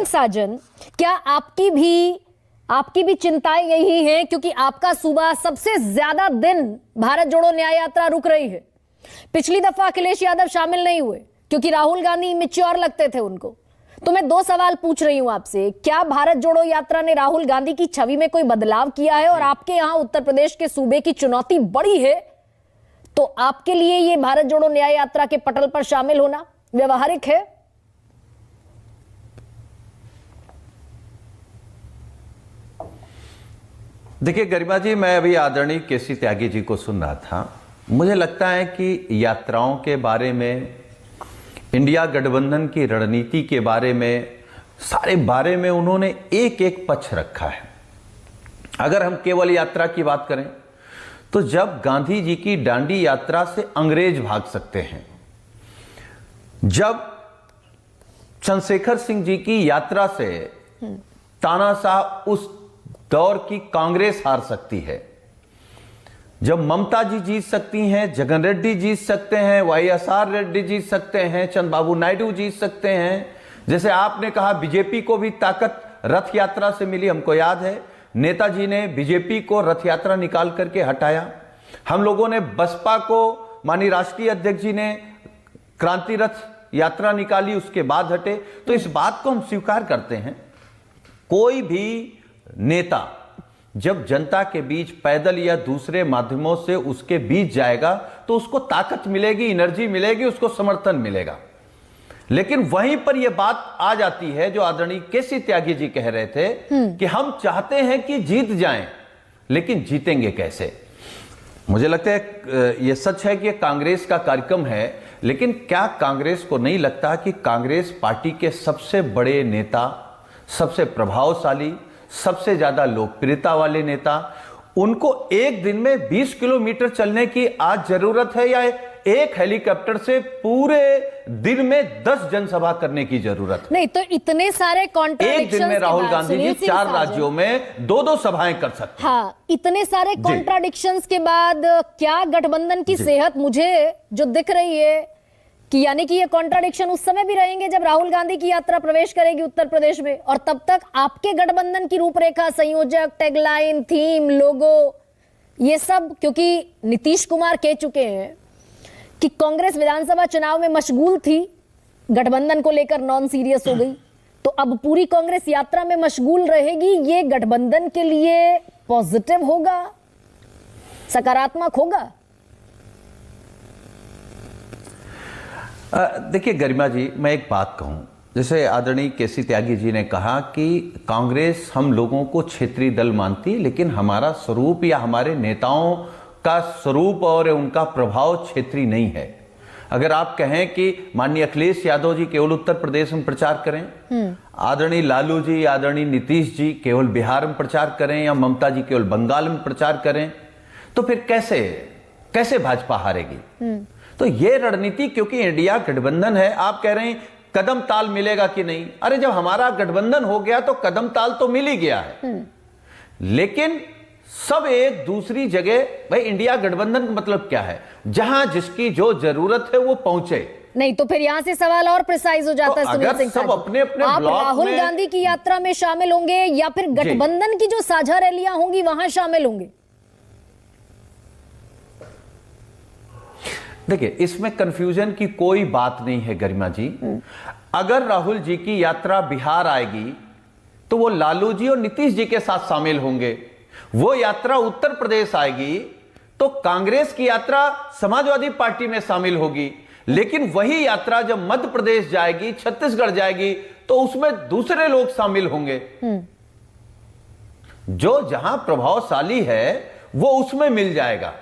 सिंह साजन, क्या आपकी भी चिंताएं यही हैं? क्योंकि आपका सूबा सबसे ज्यादा दिन भारत जोड़ो न्याय यात्रा रुक रही है। पिछली दफा अखिलेश यादव शामिल नहीं हुए क्योंकि राहुल गांधी मैच्योर लगते थे उनको। तो मैं 2 सवाल पूछ रही हूं आपसे। क्या भारत जोड़ो यात्रा ने राहुल गांधी की छवि में कोई बदलाव किया है? और आपके यहां उत्तर प्रदेश के सूबे की चुनौती बड़ी है, तो आपके लिए ये भारत जोड़ो न्याय यात्रा के पटल पर शामिल होना व्यवहारिक है? देखिए गरिमा जी, मैं अभी आदरणीय केसी त्यागी जी को सुन रहा था। मुझे लगता है कि यात्राओं के बारे में, इंडिया गठबंधन की रणनीति के बारे में, सारे बारे में उन्होंने एक एक पक्ष रखा है। अगर हम केवल यात्रा की बात करें तो जब गांधी जी की डांडी यात्रा से अंग्रेज भाग सकते हैं, जब चंद्रशेखर सिंह जी की यात्रा से तानाशाह उस दौर की कांग्रेस हार सकती है, जब ममता जी जीत सकती हैं, जगन रेड्डी जीत सकते हैं, वाईएसआर रेड्डी जीत सकते हैं, चंद्रबाबू नायडू जीत सकते हैं, जैसे आपने कहा बीजेपी को भी ताकत रथ यात्रा से मिली। हमको याद है नेताजी ने बीजेपी को रथ यात्रा निकाल करके हटाया। हम लोगों ने बसपा को, माननीय राष्ट्रीय अध्यक्ष जी ने क्रांति रथ यात्रा निकाली, उसके बाद हटे। तो इस बात को हम स्वीकार करते हैं, कोई भी नेता जब जनता के बीच पैदल या दूसरे माध्यमों से उसके बीच जाएगा तो उसको ताकत मिलेगी, एनर्जी मिलेगी, उसको समर्थन मिलेगा। लेकिन वहीं पर यह बात आ जाती है जो आदरणीय केसी त्यागी जी कह रहे थे कि हम चाहते हैं कि जीत जाएं, लेकिन जीतेंगे कैसे? मुझे लगता है यह सच है कि यह कांग्रेस का कार्यक्रम है, लेकिन क्या कांग्रेस को नहीं लगता कि कांग्रेस पार्टी के सबसे बड़े नेता, सबसे प्रभावशाली, सबसे ज्यादा लोकप्रियता वाले नेता, उनको एक दिन में 20 किलोमीटर चलने की आज जरूरत है, या एक हेलीकॉप्टर से पूरे दिन में 10 जनसभा करने की जरूरत है? नहीं, तो इतने सारे कॉन्ट्राडिक्शंस एक दिन में राहुल गांधी जी 4 राज्यों में 2-2 सभाएं कर सकते हैं। हाँ, इतने सारे कॉन्ट्राडिक्शंस के बाद क्या गठबंधन की सेहत मुझे जो दिख रही है कि यानी कि ये कॉन्ट्राडिक्शन उस समय भी रहेंगे जब राहुल गांधी की यात्रा प्रवेश करेगी उत्तर प्रदेश में, और तब तक आपके गठबंधन की रूपरेखा, संयोजक, टैगलाइन, थीम, लोगो, ये सब, क्योंकि नीतीश कुमार कह चुके हैं कि कांग्रेस विधानसभा चुनाव में मशगूल थी, गठबंधन को लेकर नॉन सीरियस हो गई, तो अब पूरी कांग्रेस यात्रा में मशगूल रहेगी। ये गठबंधन के लिए पॉजिटिव होगा, सकारात्मक होगा? देखिए गरिमा जी, मैं एक बात कहूं, जैसे आदरणीय केसी त्यागी जी ने कहा कि कांग्रेस हम लोगों को क्षेत्रीय दल मानती है, लेकिन हमारा स्वरूप या हमारे नेताओं का स्वरूप और उनका प्रभाव क्षेत्रीय नहीं है। अगर आप कहें कि माननीय अखिलेश यादव जी केवल उत्तर प्रदेश में प्रचार करें, आदरणीय लालू जी, आदरणीय नीतीश जी केवल बिहार में प्रचार करें, या ममता जी केवल बंगाल में प्रचार करें, तो फिर कैसे भाजपा हारेगी? तो ये रणनीति, क्योंकि इंडिया गठबंधन है, आप कह रहे हैं कदम ताल मिलेगा कि नहीं? अरे जब हमारा गठबंधन हो गया तो कदम ताल तो मिल ही गया है, लेकिन सब एक दूसरी जगह। भाई इंडिया गठबंधन का मतलब क्या है? जहां जिसकी जो जरूरत है वो पहुंचे। नहीं, तो फिर यहां से सवाल और प्रिसाइज हो जाता है। सुनील सिंह सब अपने-अपने आप ब्लॉक राहुल में गांधी की यात्रा में शामिल होंगे या फिर गठबंधन की जो साझा रैलियां होंगी वहां शामिल होंगे? देखिए, इसमें कंफ्यूजन की कोई बात नहीं है गरिमा जी। अगर राहुल जी की यात्रा बिहार आएगी तो वो लालू जी और नीतीश जी के साथ शामिल होंगे। वो यात्रा उत्तर प्रदेश आएगी तो कांग्रेस की यात्रा समाजवादी पार्टी में शामिल होगी। लेकिन वही यात्रा जब मध्य प्रदेश जाएगी, छत्तीसगढ़ जाएगी, तो उसमें दूसरे लोग शामिल होंगे। जो जहां प्रभावशाली है वो उसमें मिल जाएगा।